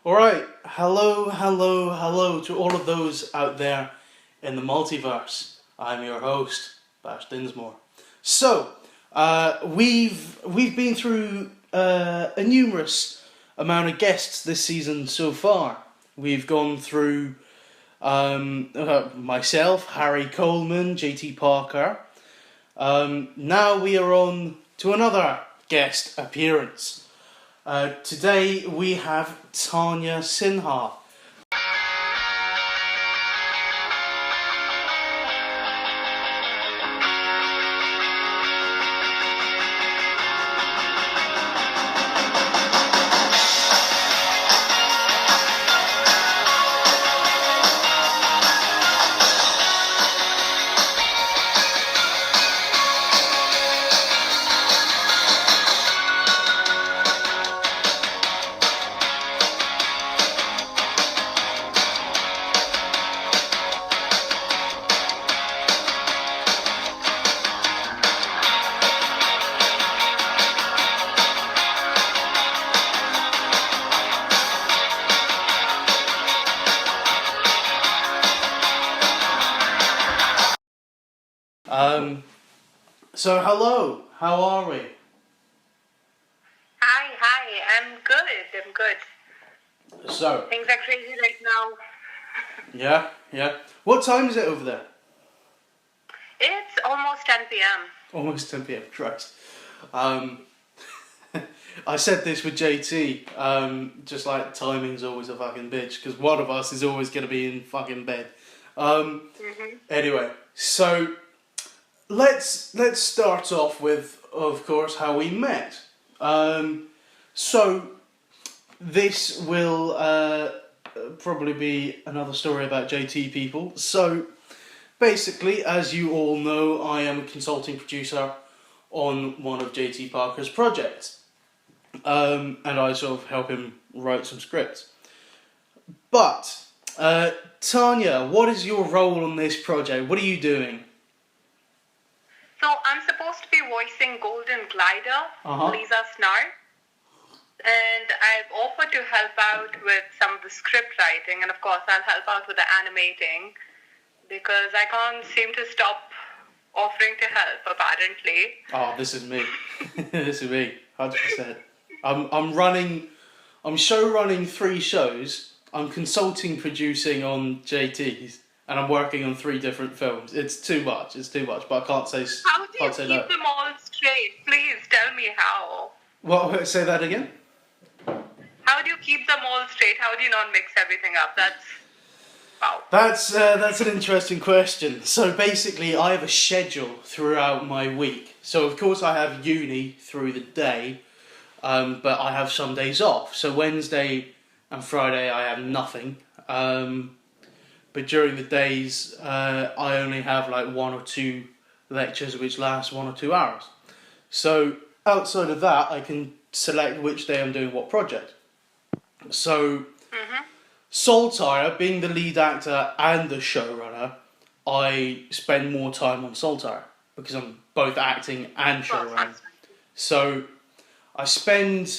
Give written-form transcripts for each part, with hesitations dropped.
Alright, hello to all of those out there in the multiverse. I'm your host, Bash Dinsmore. So, we've been through a numerous amount of guests this season so far. We've gone through myself, Harry Coleman, JT Parker. Now we are on to another guest appearance. Today we have Tanya Sinha. So hello, how are we? Hi, I'm good. So, Things are crazy right now. yeah. What time is it over there? It's almost 10 p.m. Almost 10 p.m, Christ. I said this with JT, just like timing's always a fucking bitch, because one of us is always going to be in fucking bed. Anyway, so let's start off with, of course, how we met. So this will probably be another story about JT people. So basically, as you all know, I am a consulting producer on one of JT Parker's projects. And I sort of help him write some scripts. But, Tanya, what is your role on this project? What are you doing? So I'm supposed to be voicing Golden Glider, Lisa Snark. And I've offered to help out with some of the script writing, and of course I'll help out with the animating, because I can't seem to stop offering to help, apparently. Oh, this is me. This is me, 100%. I'm show running 3 shows, I'm consulting producing on JT's, and I'm working on 3 different films. It's too much, but I can't say no. How do you keep them all straight? Please tell me how. What, say that again? How do you keep them all straight? How do you not mix everything up? Wow. That's an interesting question. So basically, I have a schedule throughout my week. So of course I have uni through the day, but I have some days off. So Wednesday and Friday I have nothing. But during the days, I only have like 1 or 2 lectures which last 1 or 2 hours. So outside of that, I can select which day I'm doing what project. So, Saltire, being the lead actor and the showrunner, I spend more time on Saltire because I'm both acting and showrunning. So, I spend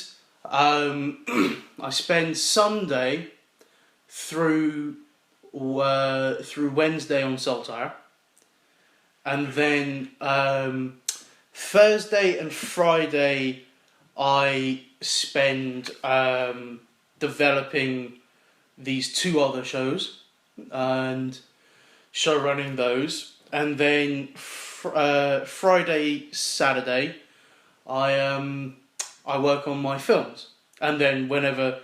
Sunday through Wednesday on Saltire, and then Thursday and Friday I spend developing these 2 other shows and show running those, and then Friday, Saturday I work on my films, and then whenever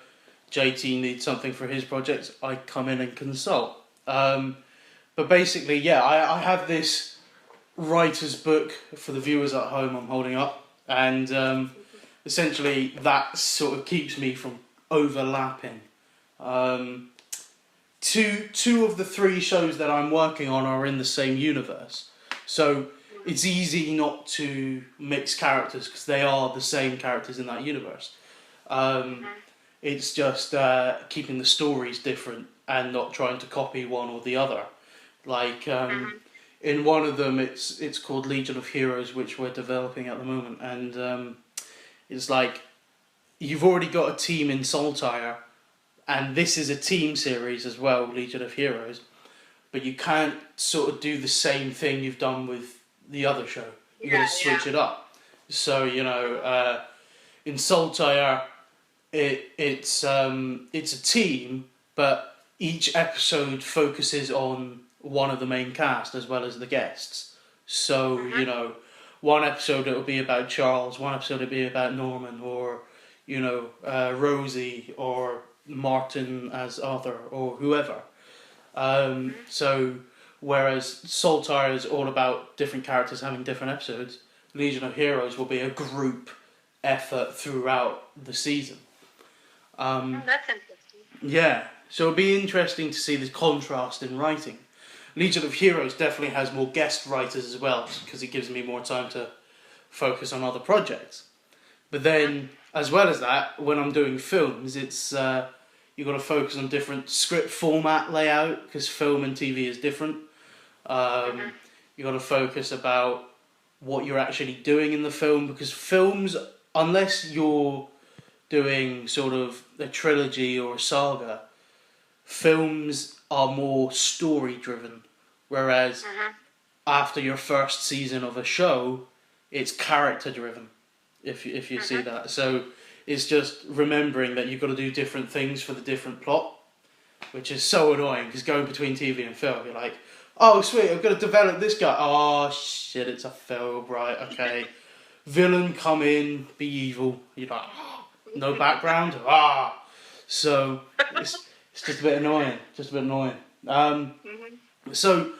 JT needs something for his projects, I come in and consult. But basically, yeah, I have this writer's book for the viewers at home I'm holding up, and essentially that sort of keeps me from overlapping. 2 of the 3 shows that I'm working on are in the same universe, so it's easy not to mix characters because they are the same characters in that universe. It's just keeping the stories different and not trying to copy one or the other. Like in one of them, it's called Legion of Heroes, which we're developing at the moment, and it's like you've already got a team in Saltire and this is a team series as well, Legion of Heroes, but you can't sort of do the same thing you've done with the other show. You've got to switch it up. So, in Saltire, it's a team, but each episode focuses on one of the main cast as well as the guests. So, one episode it'll be about Charles, one episode it'll be about Norman, or, Rosie, or Martin as Arthur, or whoever. So, whereas Saltire is all about different characters having different episodes, Legion of Heroes will be a group effort throughout the season. That's interesting. Yeah, so it'll be interesting to see the contrast in writing. Legion of Heroes definitely has more guest writers as well, because it gives me more time to focus on other projects. But then, as well as that, when I'm doing films, it's you've got to focus on different script format layout, because film and TV is different. You've got to focus about what you're actually doing in the film, because films, unless you're doing sort of a trilogy or a saga, films are more story driven, whereas after your first season of a show, it's character driven, if you see that. So it's just remembering that you've got to do different things for the different plot, which is so annoying, because going between TV and film, you're like, oh sweet, I've got to develop this guy, oh shit, it's a film, right, okay, villain come in, be evil, you're like, oh, no background, so it's just a bit annoying, So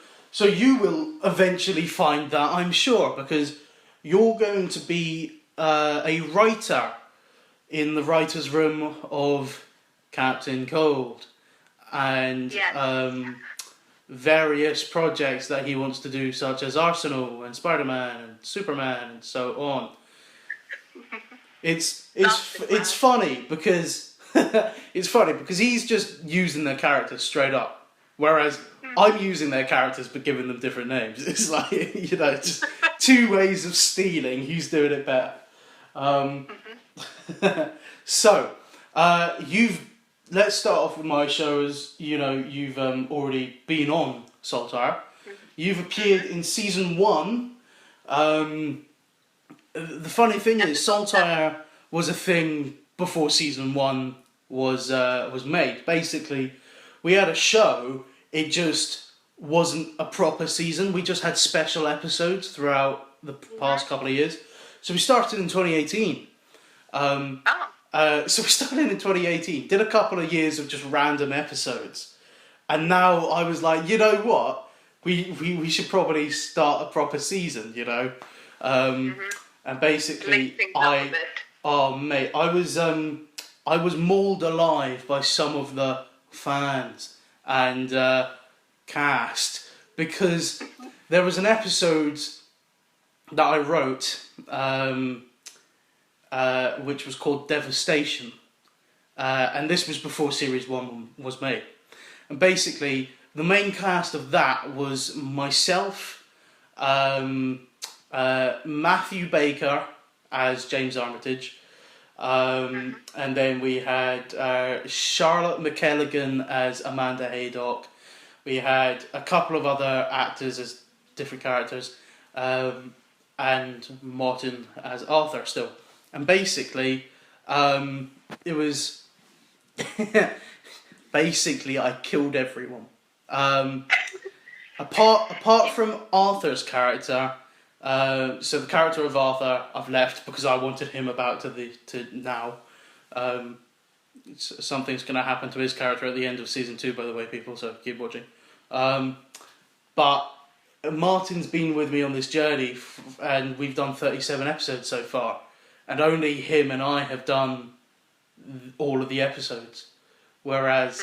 you will eventually find that, I'm sure, because you're going to be a writer in the writer's room of Captain Cold and various projects that he wants to do, such as Arsenal and Spider-Man and Superman and so on. It's funny because he's just using their characters straight up, whereas I'm using their characters but giving them different names. It's like, just two ways of stealing. Who's doing it better? So, let's start off with my show. As you've already been on Saltire. You've appeared in season 1. The funny thing is, Saltire was a thing before season 1 was made. Basically, we had a show. It just wasn't a proper season. We just had special episodes throughout the past couple of years. So we started in 2018. So we started in 2018, did a couple of years of just random episodes. And now I was like, you know what? We should probably start a proper season, And basically, I was mauled alive by some of the fans and cast, because there was an episode that I wrote, which was called Devastation, and this was before Series 1 was made. And basically, the main cast of that was myself, Matthew Baker as James Armitage, and then we had Charlotte McKelligan as Amanda Haydock. We had a couple of other actors as different characters, and Martin as Arthur still. And basically, it was basically I killed everyone. Apart from Arthur's character. So the character of Arthur I've left because I wanted him about to now. Something's going to happen to his character at the end of season 2, by the way, people. So keep watching. But Martin's been with me on this journey, and we've done 37 episodes so far, and only him and I have done all of the episodes. Whereas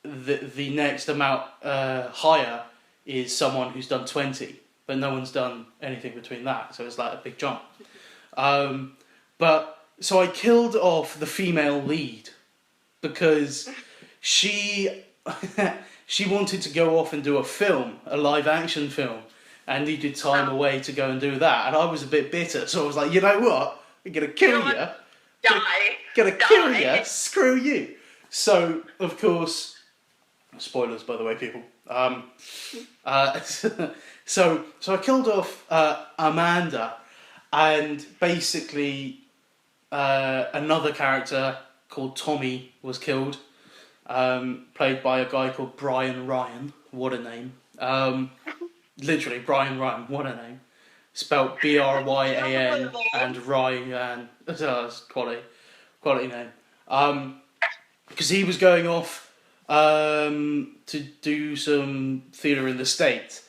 the next amount higher is someone who's done 20. But no one's done anything between that, so it's like a big jump. But so I killed off the female lead because she wanted to go off and do a film, a live action film, and needed time away to go and do that. And I was a bit bitter, so I was like, you know what? I'm gonna kill you. Die. Gonna kill you. Screw you. So, of course, spoilers, by the way, people. So I killed off Amanda, and basically another character called Tommy was killed, played by a guy called Brian Ryan. What a name! Literally, Brian Ryan. What a name! Spelt Bryan and Ryan. That's quality name. Because he was going off to do some theatre in the States,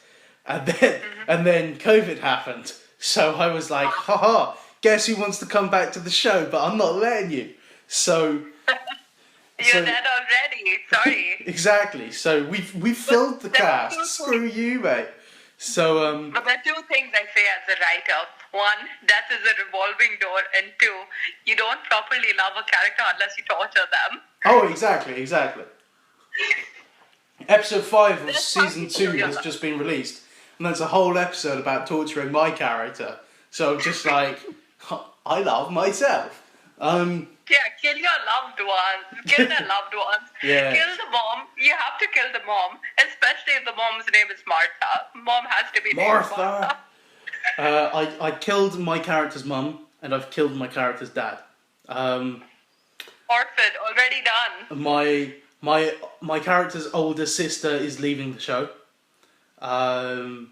and then COVID happened. So I was like, haha, guess who wants to come back to the show? But I'm not letting you. So you're dead already. Sorry. Exactly. So we've filled the cast. Screw you, mate. So But there are two things I say as a writer. One, death is a revolving door, and two, you don't properly love a character unless you torture them. Oh, exactly. Episode 5 of season 2 has just been released, and there's a whole episode about torturing my character. So I'm just like, I love myself. Yeah, kill your loved ones. Kill their loved ones. Yeah. Kill the mom. You have to kill the mom, especially if the mom's name is Martha. Mom has to be named Martha. I killed my character's mum, and I've killed my character's dad. Orphan, already done. My character's older sister is leaving the show. So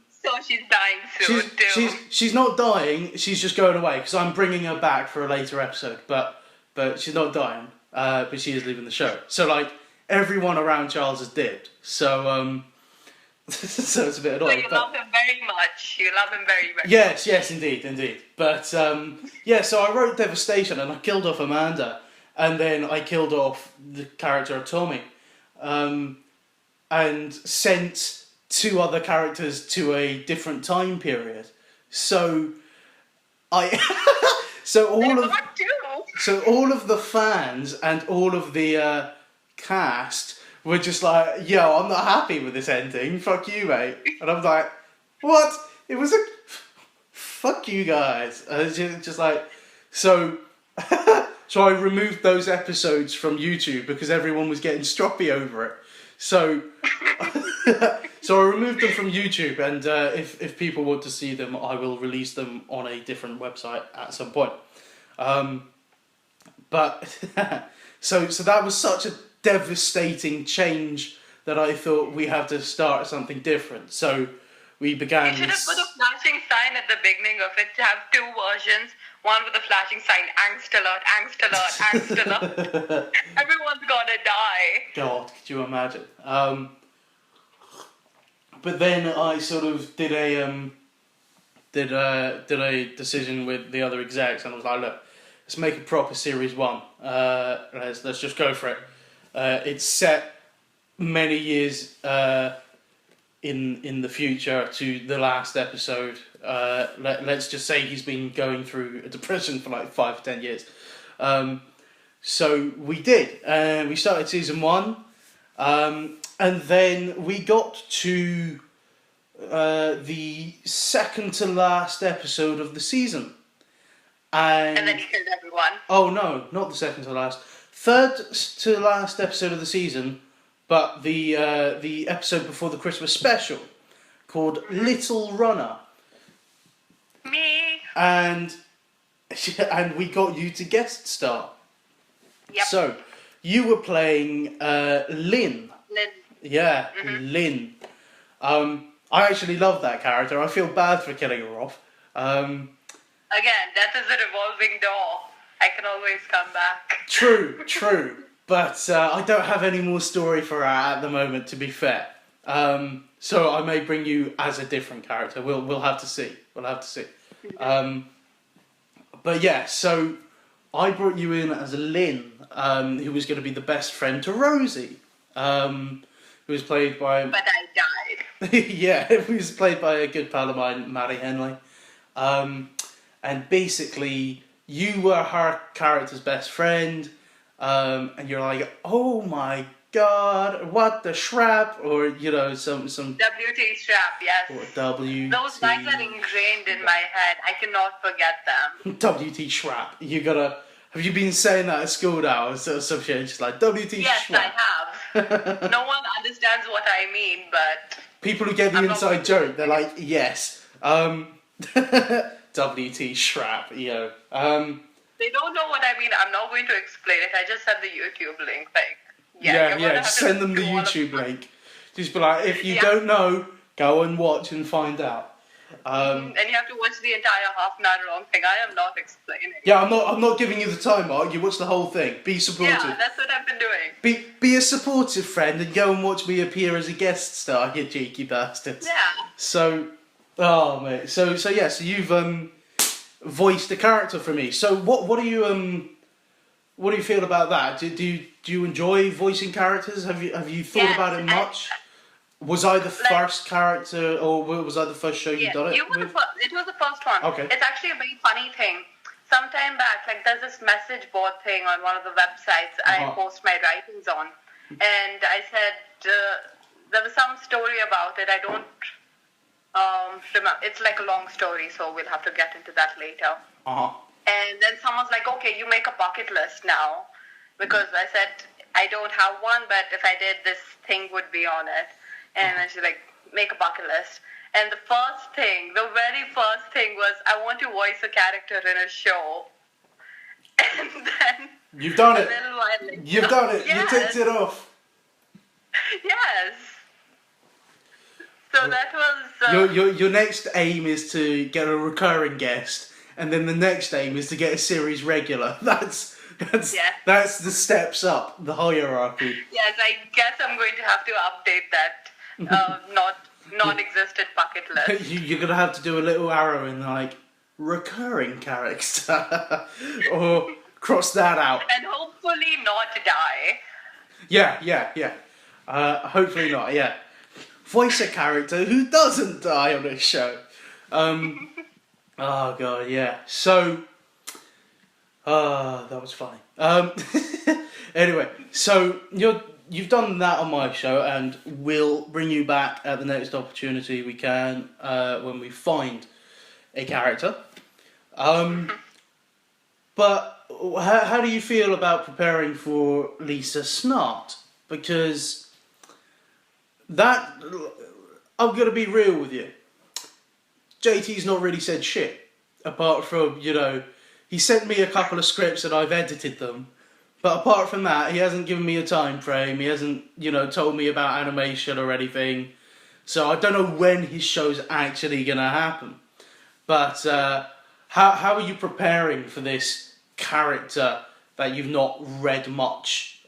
she's dying soon too. She's not dying. She's just going away because I'm bringing her back for a later episode. But she's not dying. But she is leaving the show. So like everyone around Charles is dead. So so it's a bit annoying. So you love him very much. You love him very much. Yes, indeed. But yeah. So I wrote Devastation, and I killed off Amanda, and then I killed off the character of Tommy, and sent 2 other characters to a different time period. So so all of the fans and all of the cast were just like, yo, I'm not happy with this ending. Fuck you, mate. And I'm like, what? It was a fuck you guys. Just like so. So I removed those episodes from YouTube because everyone was getting stroppy over it. So so I removed them from YouTube, and if people want to see them, I will release them on a different website at some point. But so that was such a devastating change that I thought we have to start something different. So we began. You should have put a flashing sign at the beginning of it to have 2 versions. One with a flashing sign, angst alert, angst alert, angst alert. Everyone's gonna die. God, could you imagine? But then I sort of did a decision with the other execs, and I was like, look, let's make a proper series 1. Let's just go for it. It's set many years in the future to the last episode. Let's just say he's been going through a depression for like 5 or 10 years. So we did. We started season 1, and then we got to the second to last episode of the season. And then you killed everyone. Oh no, not the second to last. Third to last episode of the season, but the episode before the Christmas special, called Little Runner. Me. And we got you to guest star. Yep. So you were playing Lynn. Yeah, Lynn. I actually love that character. I feel bad for killing her off. Again, death is a revolving door. I can always come back. True. But I don't have any more story for her at the moment, to be fair. So I may bring you as a different character. We'll have to see. But yeah, so I brought you in as Lynn, who was going to be the best friend to Rosie, who was played by... But I died. Yeah, who was played by a good pal of mine, Maddie Henley. And basically, you were her character's best friend, and you're like, oh my god, what the shrap, or some WT strap, yes. Or WT. Those lines are ingrained in my head. I cannot forget them. WT shrap. You gotta Have you been saying that at school now? Or some shit, just like WT Yes, Schwab? I have. No one understands what I mean, but... People who get the inside joke, they're like, yes. WT Shrap, yo. They don't know what I mean. I'm not going to explain it. I just have the YouTube link. Like, Just send them the YouTube link. Just be like, if you don't know, go and watch and find out. And you have to watch the entire half-an-hour long thing. I am not explaining. Yeah, I'm not giving you the time, Mark. You watch the whole thing. Be supportive. Yeah, that's what I've been doing. Be a supportive friend and go and watch me appear as a guest star, you cheeky bastards. Yeah. So, oh mate. So you've voiced a character for me. So what do you feel about that? Do you enjoy voicing characters? Have you thought about it much? Was I the first character, or was I the first show you done it? It was the first one. Okay. It's actually a very funny thing. Sometime back, like there's this message board thing on one of the websites I post my writings on, and I said there was some story about it. I don't remember. It's like a long story, so we'll have to get into that later. And then someone's like, "Okay, you make a bucket list now," because I said I don't have one, but if I did, this thing would be on it. And then she's like, make a bucket list. And the very first thing was, I want to voice a character in a show. And then... You've done it. A little while later, You've done it. Yes. You ticked it off. Yes. So that was... Your next aim is to get a recurring guest, and then the next aim is to get a series regular. That's the steps up, the hierarchy. Yes, I guess I'm going to have to update that non-existent bucket list. You're going to have to do a little arrow in like, recurring character. Or cross that out. And hopefully not die. Yeah. Hopefully not, yeah. Voice a character who doesn't die on this show. Oh god, yeah. So... that was funny. Anyway, so you've done that on my show, and we'll bring you back at the next opportunity we can when we find a character. But how do you feel about preparing for Lisa Snart? Because that, I'm gonna be real with you. JT's not really said shit apart from he sent me a couple of scripts and I've edited them. But apart from that, he hasn't given me a time frame. He hasn't, told me about animation or anything. So I don't know when his show's actually going to happen. But how are you preparing for this character that you've not read much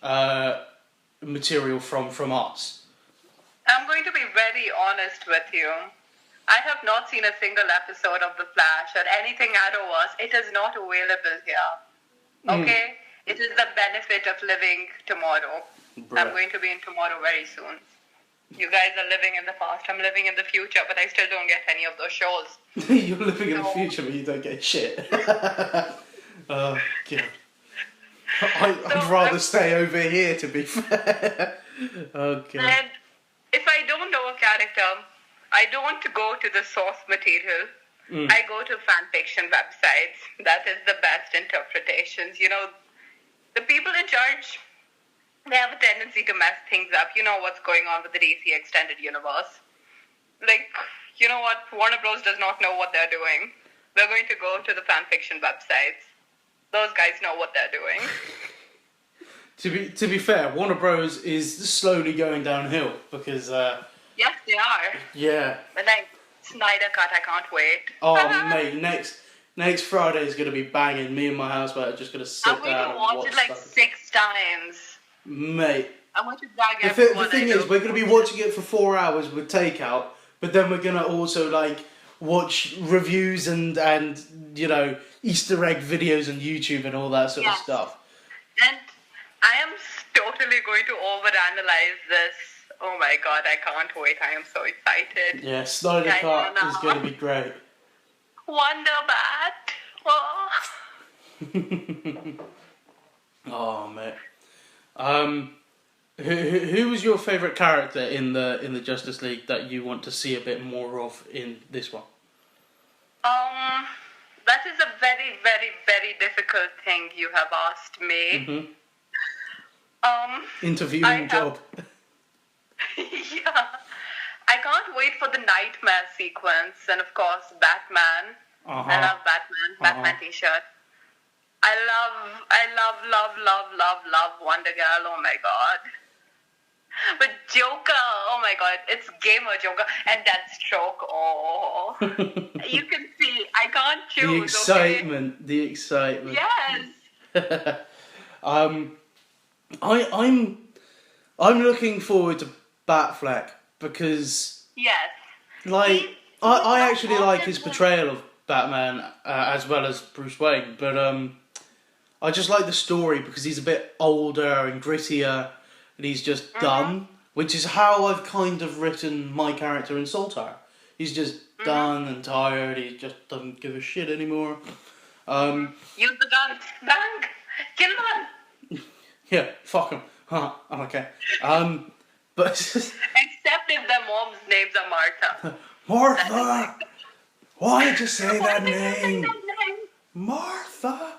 material from us? I'm going to be very honest with you. I have not seen a single episode of The Flash or anything Arrowverse. It is not available here. Okay? It is the benefit of living tomorrow. Bruh. I'm going to be in tomorrow very soon. You guys are living in the past. I'm living in the future, but I still don't get any of those shows. You're living in the future, but you don't get shit. Oh, God. I'd rather stay over here, to be fair. Oh, God. And if I don't know a character, I don't go to the source material. I go to fan fiction websites. That is the best interpretations. The people in charge, they have a tendency to mess things up. You know what's going on with the DC Extended Universe. Like, you know what? Warner Bros. Does not know what they're doing. They're going to go to the fan fiction websites. Those guys know what they're doing. To be fair, Warner Bros. Is slowly going downhill because... yes, they are. Yeah. But Snyder Cut, I can't wait. Oh, mate, next Friday is going to be banging. Me and my housemate are just going to sit down and watch. I'm going to watch it like 6 times. Mate. I'm going to drag everyone. The thing is, we're going to be watching it for 4 hours with takeout, but then we're going to also, watch reviews and Easter egg videos on YouTube and all that sort of stuff. And I am totally going to overanalyze this. Oh my god, I can't wait. I am so excited. Yeah, Snyder Cut is going to be great. Wonder Bat. Oh. Oh, mate. Who was your favourite character in the Justice League that you want to see a bit more of in this one? that is a very, very, very difficult thing you have asked me. Mm-hmm. I job. Yeah. I can't wait for the nightmare sequence, and of course, Batman. I love Batman. Batman t-shirt. I love Wonder Girl. Oh my god. But Joker, oh my god, it's Gamer Joker and Deathstroke. Oh, you can see I can't choose. The excitement. Yes. I'm looking forward to Batfleck because yes, I actually like his portrayal of Batman as well as Bruce Wayne, but I just like the story because he's a bit older and grittier. And he's just done, which is how I've kind of written my character in Saltire. He's just done and tired. He just doesn't give a shit anymore. Use the gun, bang, kill them. Yeah, fuck him. Huh, I'm okay. But except if their mom's names are Martha. Martha, why did you say that name? Martha.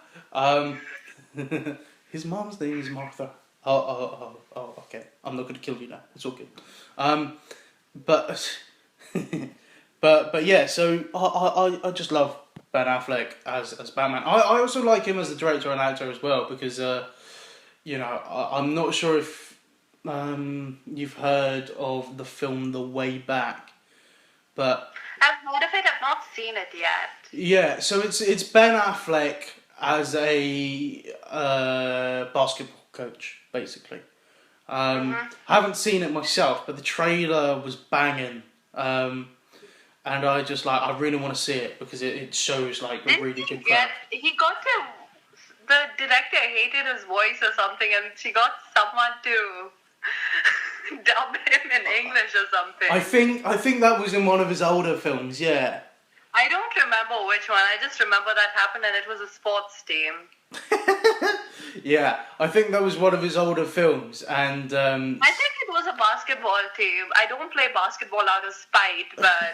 His mom's name is Martha. Oh, okay. I'm not going to kill you now. It's all good. But yeah, so I just love Ben Affleck as Batman. I also like him as the director and actor as well because, I'm not sure if you've heard of the film The Way Back, but... I've heard of it, I've not seen it yet. Yeah, so it's Ben Affleck as a basketball coach, basically. I haven't seen it myself, but the trailer was banging, and I really want to see it because it shows like a really good craft. He got the director hated his voice or something, and she got someone to dub him in English or something. I think that was in one of his older films. Yeah. I don't remember which one. I just remember that happened, and it was a sports team. Yeah, I think that was one of his older films, and I think it was a basketball team. I don't play basketball out of spite, but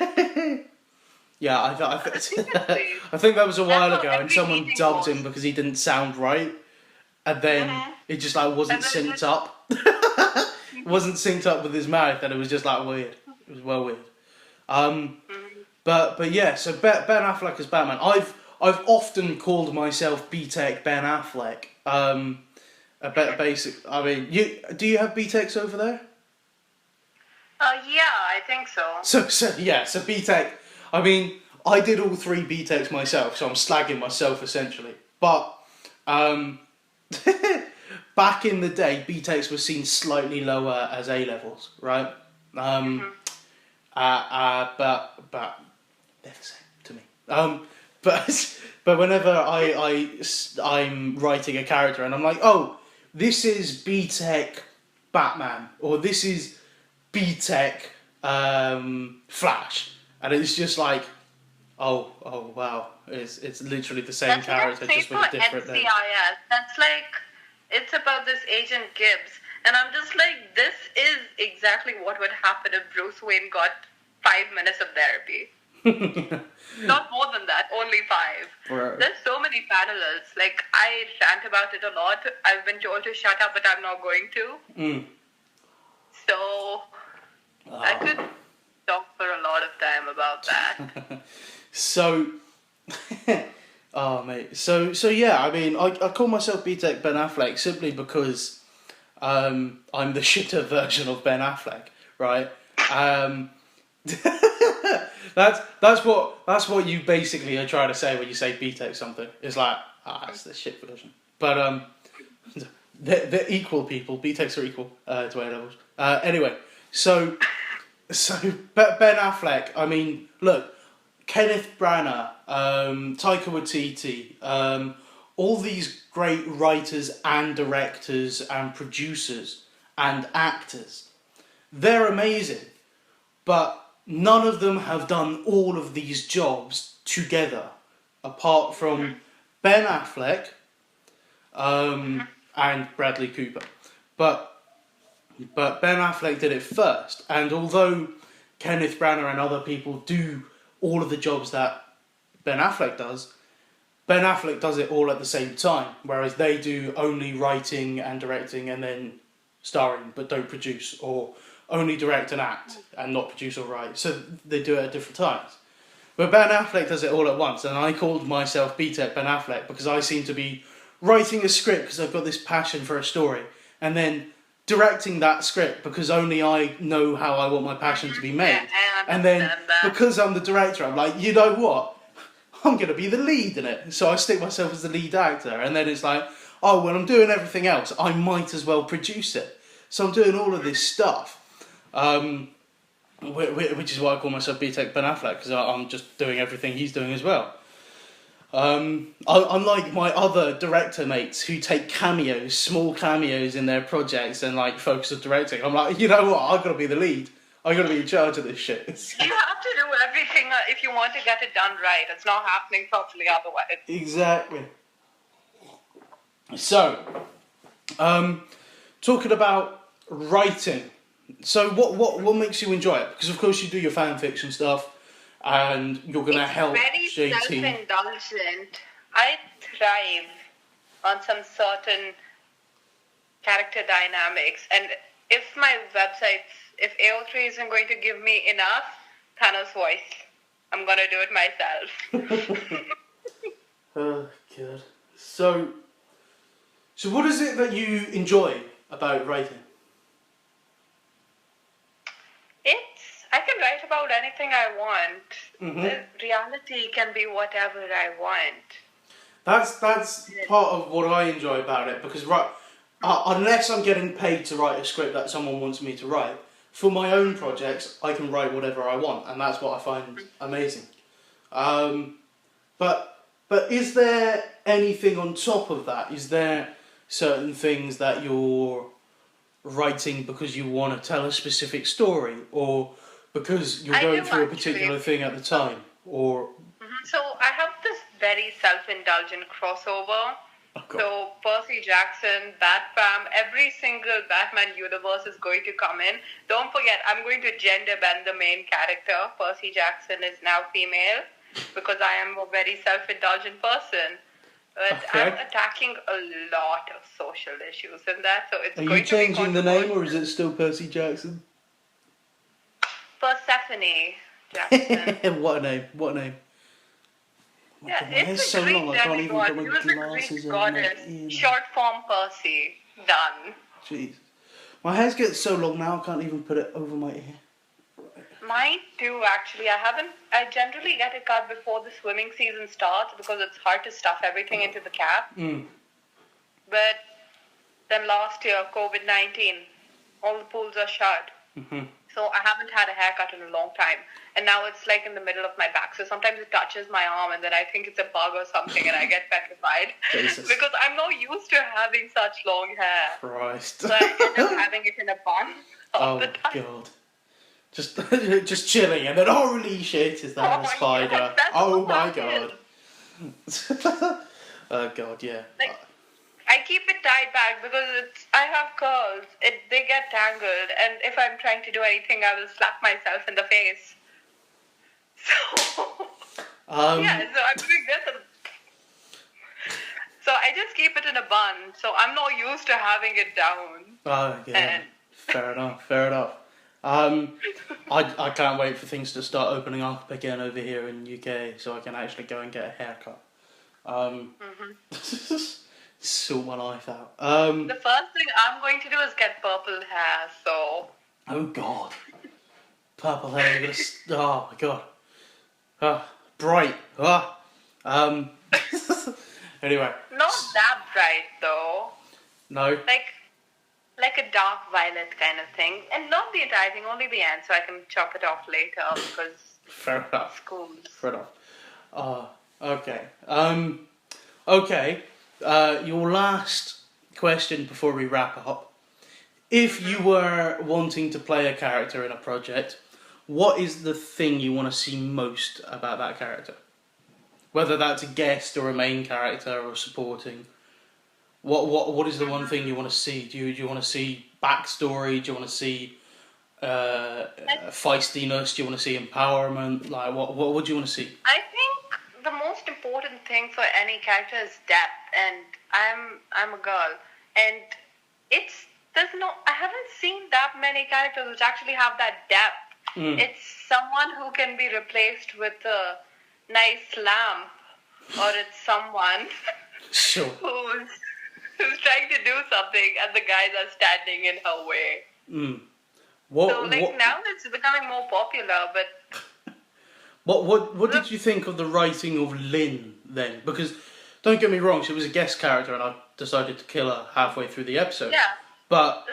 yeah, I think that was a while ago, and someone dubbed him because he didn't sound right, and then it just wasn't synced up. It wasn't synced up with his mouth, and it was just weird. It was well weird. But yeah, so Ben Affleck as Batman. I've often called myself B-Tech Ben Affleck. A bit basic. I mean, do you have B-Techs over there? Yeah, I think so. So B-Tech. I mean, I did all 3 B-Techs myself, so I'm slagging myself essentially. But back in the day, B-Techs were seen slightly lower as A-levels, right? But they're the same to me. But whenever I'm writing a character and I'm like, oh, this is B-Tech Batman, or this is B-Tech Flash, and it's just oh wow, it's literally the same character just with a different name. NCIS. That's it's about this Agent Gibbs, and I'm just this is exactly what would happen if Bruce Wayne got 5 minutes of therapy. Not more than that, only 5. Right. There's so many parallels. I rant about it a lot. I've been told to shut up, but I'm not going to. So, I could talk for a lot of time about that. So, oh mate. So yeah. I mean, I call myself B-Tech Ben Affleck simply because I'm the shitter version of Ben Affleck, right? That's what you basically are trying to say when you say B-Tech something. It's it's the shit version. But they're equal people. B-Techs are equal to A-levels. Anyway, so Ben Affleck. I mean, look, Kenneth Branagh, Taika Waititi, all these great writers and directors and producers and actors. They're amazing, but none of them have done all of these jobs together, apart from Ben Affleck and Bradley Cooper. But Ben Affleck did it first, and although Kenneth Branagh and other people do all of the jobs that Ben Affleck does, Ben Affleck does it all at the same time, whereas they do only writing and directing and then starring, but don't produce, or only direct and act and not produce or write. So they do it at different times. But Ben Affleck does it all at once, and I called myself BTEC Ben Affleck because I seem to be writing a script because I've got this passion for a story, and then directing that script because only I know how I want my passion to be made. Yeah, and then because I'm the director, I'm like, you know what? I'm going to be the lead in it. So I stick myself as the lead actor, and then it's like, oh, when I'm doing everything else, I might as well produce it. So I'm doing all of this stuff. Which is why I call myself BTEC Ben Affleck, because I'm just doing everything he's doing as well. Unlike my other director mates who take cameos, small cameos in their projects and like focus on directing, I'm like, you know what, I've got to be the lead. I've got to be in charge of this shit. You have to do everything if you want to get it done right. It's not happening properly otherwise. Exactly. So, talking about writing. So what makes you enjoy it? Because of course you do your fan fiction stuff, and you're gonna help JT. It's very self-indulgent. I thrive on some certain character dynamics, and if AO3 isn't going to give me enough Thanos voice, I'm gonna do it myself. Oh god. So what is it that you enjoy about writing? I can write about anything I want. Mm-hmm. The reality can be whatever I want. That's part of what I enjoy about it, because unless I'm getting paid to write a script that someone wants me to write, for my own projects I can write whatever I want, and that's what I find amazing. But is there anything on top of that? Is there certain things that you're writing because you want to tell a specific story, or because you're going through a particular thing at the time, or? So I have this very self-indulgent crossover. Oh, so Percy Jackson, Batman, every single Batman universe is going to come in. Don't forget, I'm going to gender bend the main character. Percy Jackson is now female because I am a very self-indulgent person. But I'm attacking a lot of social issues in that, so it's going to be. Are you changing the name, or is it still Percy Jackson? Persephone Jackson. What a name! What a name! Oh yeah, God, my hair's so long I can't even put my glasses on. Short form Percy. Done. Jeez. My hair's getting so long now I can't even put it over my ear. Mine too, actually. I generally get it cut before the swimming season starts because it's hard to stuff everything into the cap. But then last year, COVID-19, all the pools are shut. Mm-hmm. So I haven't had a haircut in a long time. And now it's like in the middle of my back. So sometimes it touches my arm and then I think it's a bug or something and I get petrified. Because I'm not used to having such long hair. Christ. So I end up having it in a bun all the time. God. Just chilling, and then holy shit, is that a spider? Yes, oh my god. Oh god, yeah. Like, I keep it tied back because I have curls. They get tangled, and if I'm trying to do anything, I will slap myself in the face. So yeah, so I'm doing this. So I just keep it in a bun. So I'm not used to having it down. Oh yeah. Fair enough. I can't wait for things to start opening up again over here in UK, so I can actually go and get a haircut. Sort my life out. The first thing I'm going to do is get purple hair. So. Oh God. Purple hair. Oh my God. Bright. Anyway. Not that bright though. No. Like a dark violet kind of thing. And not the entire thing, only the end, so I can chop it off later because... Fair enough. Schools. Fair enough. Okay. Okay. Your last question before we wrap up. If you were wanting to play a character in a project, what is the thing you want to see most about that character? Whether that's a guest or a main character or supporting... What is the one thing you want to see? Do you want to see backstory? Do you want to see feistiness? Do you want to see empowerment? Like what do you want to see? I think the most important thing think for any character is depth, and I'm a girl, and I haven't seen that many characters which actually have that depth. It's someone who can be replaced with a nice lamp, or it's someone Sure. who's trying to do something and the guys are standing in her way. Now it's becoming more popular, but what did you think of the writing of Lynn then? Because don't get me wrong, she was a guest character and I decided to kill her halfway through the episode. Yeah. But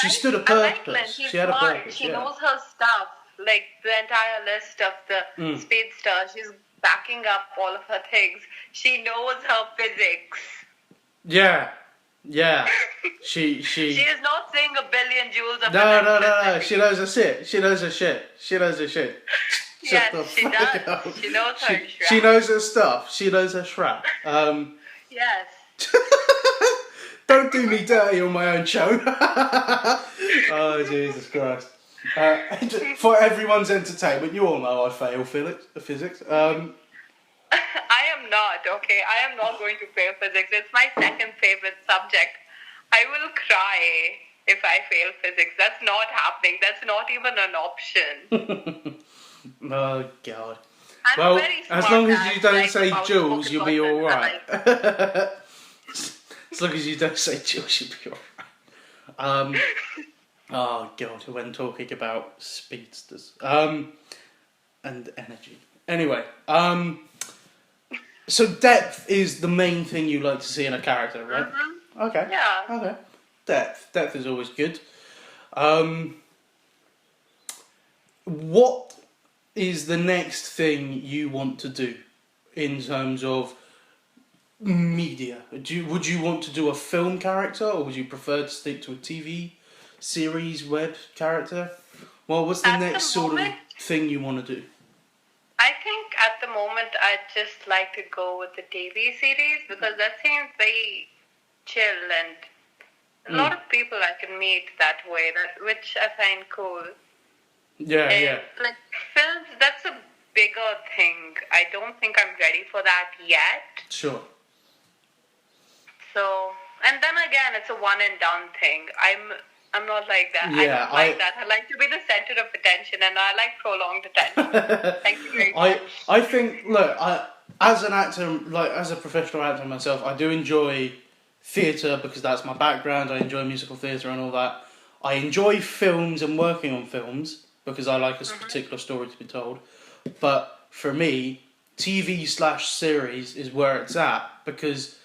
she stood a purpose. She had a purpose. She knows her stuff. Like the entire list of the speedsters, she's backing up all of her things. She knows her physics. Yeah. She is not saying a billion joules of No. She knows her shit. She knows her shit. Yes, she does. Up. She knows her crap. She knows her stuff. She knows her crap. Yes. Don't do me dirty on my own show. Oh, Jesus Christ. For everyone's entertainment, you all know I fail physics. I am not, okay? I am not going to fail physics. It's my second favorite subject. I will cry if I fail physics. That's not happening. That's not even an option. Oh, God. I'm very smart, as long as you don't say about Jules, you'll be alright. As long as you don't say Jules, you'll be alright. Oh, God, when talking about speedsters. And energy. Anyway, so depth is the main thing you like to see in a character, right? Mm-hmm. Okay. Yeah. Okay. Depth is always good. What is the next thing you want to do in terms of media? Would you want to do a film character, or would you prefer to stick to a TV series, web character? Well, what's the next sort of thing you want to do? I think at the moment I'd just like to go with the TV series, because that seems very chill, and a lot of people I can meet that way, which I find cool. Yeah. Like films, that's a bigger thing. I don't think I'm ready for that yet. Sure. So, and then again, it's a one and done thing. I'm not like that. Yeah, I don't like that. I like to be the center of attention, and I like prolonged attention. Thank you very much. I think, look, as an actor, like as a professional actor myself, I do enjoy theatre because that's my background. I enjoy musical theatre and all that. I enjoy films and working on films because I like a particular story to be told. But for me, TV/series is where it's at, because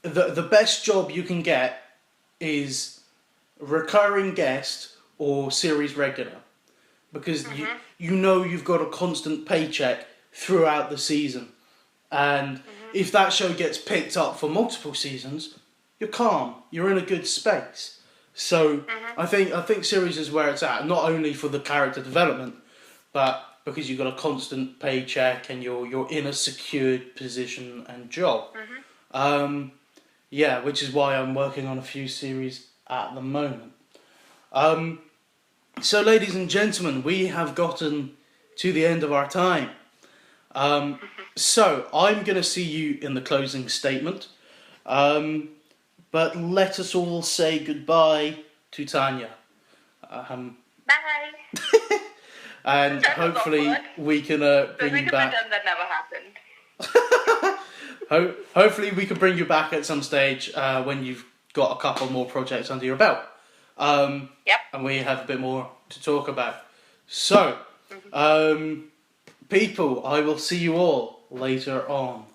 the best job you can get is recurring guest or series regular, because you know you've got a constant paycheck throughout the season, and if that show gets picked up for multiple seasons, you're calm, you're in a good space. So I think series is where it's at, not only for the character development, but because you've got a constant paycheck and you're in a secured position and job. Yeah, which is why I'm working on a few series at the moment. So ladies and gentlemen, we have gotten to the end of our time. So I'm going to see you in the closing statement. But let us all say goodbye to Tanya. Bye. And hopefully we can bring you back. Pretend that never happened. Hopefully we can bring you back at some stage when you've got a couple more projects under your belt. Yep. And we have a bit more to talk about. So, people, I will see you all later on.